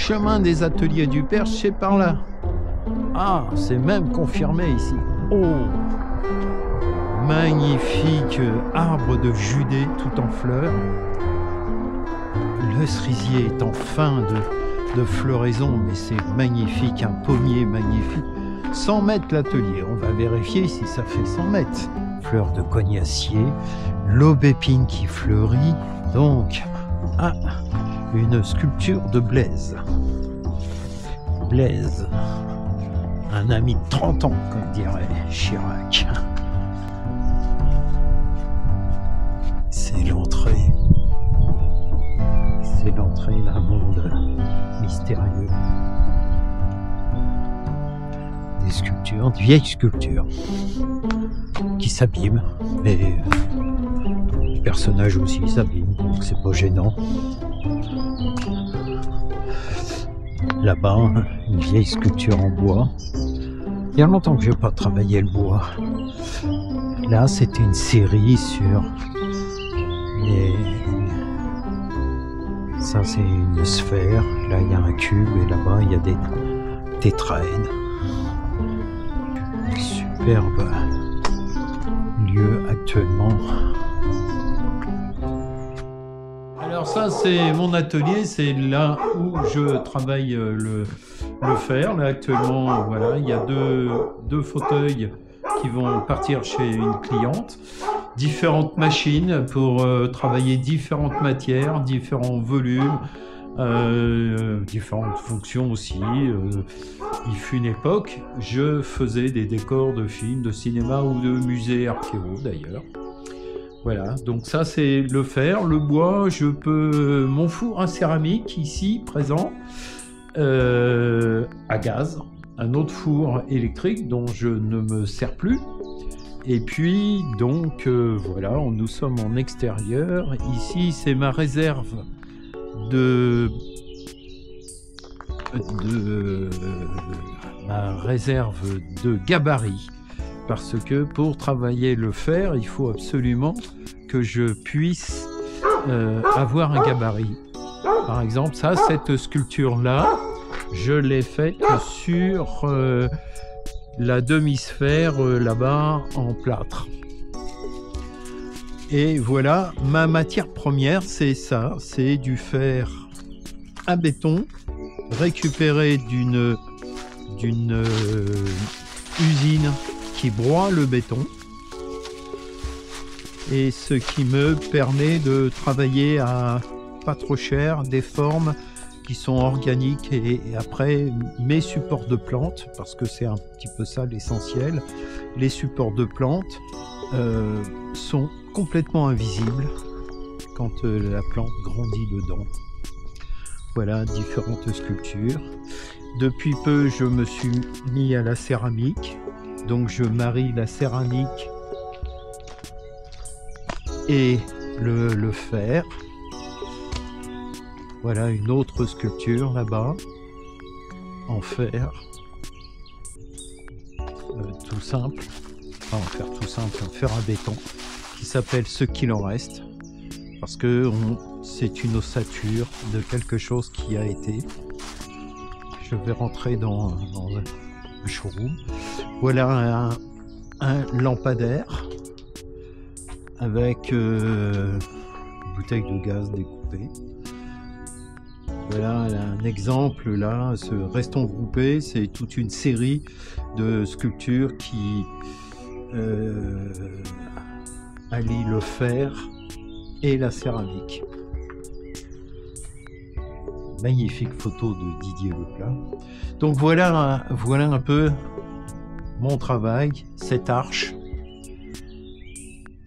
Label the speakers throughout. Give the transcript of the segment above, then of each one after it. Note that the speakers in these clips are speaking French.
Speaker 1: chemin des ateliers du Perche, c'est par là. Ah, c'est même confirmé ici. Oh, magnifique arbre de Judée tout en fleurs. Le cerisier est en fin de floraison, mais c'est magnifique, un pommier magnifique. 100 mètres l'atelier, on va vérifier si ça fait 100 mètres. Fleurs de cognacier, l'aubépine qui fleurit, donc une sculpture de Blaise. Blaise, un ami de 30 ans, comme dirait Chirac. C'est l'entrée d'un monde mystérieux. Des sculptures, de vieilles sculptures qui s'abîment, mais les personnages aussi s'abîment, donc c'est pas gênant. Là-bas, une vieille sculpture en bois. Il y a longtemps que je n'ai pas travaillé le bois. Là, c'était une série sur les... Ça, c'est une sphère. Là, il y a un cube et là-bas, il y a des tétraèdres. Superbe lieu actuellement. Alors ça, c'est mon atelier, c'est là où je travaille le fer. Là, actuellement, voilà, il y a deux fauteuils qui vont partir chez une cliente. Différentes machines pour travailler différentes matières, différents volumes, différentes fonctions aussi. Il fut une époque, je faisais des décors de films, de cinéma ou de musées archéo d'ailleurs. Voilà, donc ça c'est le fer. Le bois, je peux... Mon four à céramique ici présent, à gaz. Un autre four électrique dont je ne me sers plus. Et puis donc voilà, nous sommes en extérieur. Ici c'est ma réserve de gabarit, parce que pour travailler le fer, il faut absolument que je puisse avoir un gabarit. Par exemple, ça, cette sculpture-là, je l'ai faite sur la demi-sphère là-bas en plâtre. Et voilà, ma matière première, c'est ça, c'est du fer à béton récupéré d'une usine qui broie le béton, et ce qui me permet de travailler à pas trop cher des formes qui sont organiques. Et après, mes supports de plantes, parce que c'est un petit peu ça l'essentiel, les supports de plantes sont complètement invisibles quand la plante grandit dedans. Voilà, différentes sculptures. Depuis peu, je me suis mis à la céramique, donc je marie la céramique et le fer. Voilà une autre sculpture là-bas, en fer, tout simple, enfin en fer tout simple, en fer à béton, qui s'appelle Ce qu'il en reste, parce que c'est une ossature de quelque chose qui a été. Je vais rentrer dans un showroom. Voilà un lampadaire avec une bouteille de gaz découpée. Voilà un exemple là, ce Restons groupés, c'est toute une série de sculptures qui allient le fer et la céramique. Magnifique photo de Didier Leplat. Donc voilà un peu mon travail, cette arche.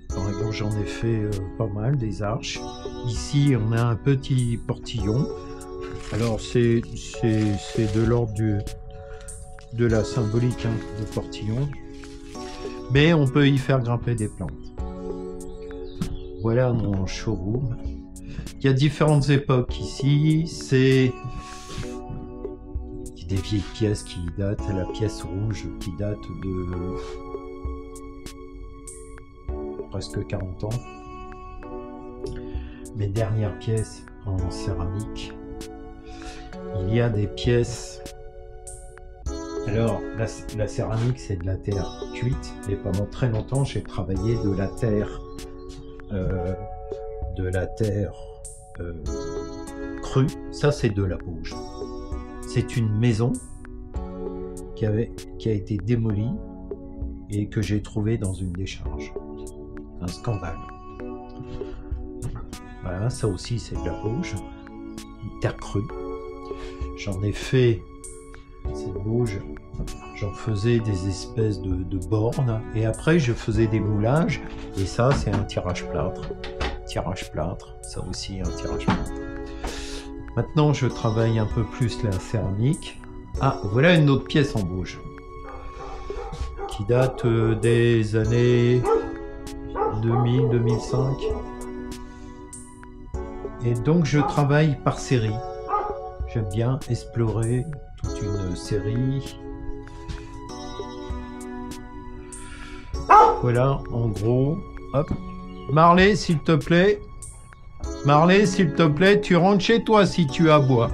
Speaker 1: Par exemple, j'en ai fait pas mal, des arches. Ici, on a un petit portillon. Alors, c'est de l'ordre de la symbolique, hein, de portillon. Mais on peut y faire grimper des plantes. Voilà mon showroom. Il y a différentes époques ici. C'est des vieilles pièces qui datent. La pièce rouge qui date de presque 40 ans. Mes dernières pièces en céramique. il y a des pièces. Alors, la céramique, c'est de la terre cuite. Et pendant très longtemps, j'ai travaillé de la terre crue. Ça, c'est de la bauge. C'est une maison qui a été démolie et que j'ai trouvée dans une décharge. Un scandale. Voilà, ça aussi, c'est de la bauge. Une terre crue. J'en ai fait cette bauge. J'en faisais des espèces de bornes et après je faisais des moulages et ça c'est un tirage plâtre. Tirage plâtre, ça aussi un tirage plâtre. Maintenant je travaille un peu plus la céramique. Ah, voilà une autre pièce en bauge qui date des années 2000-2005. Et donc je travaille par série. J'aime bien explorer toute une série. Voilà, en gros. Hop. Marley, s'il te plaît. Marley, s'il te plaît, tu rentres chez toi si tu aboies.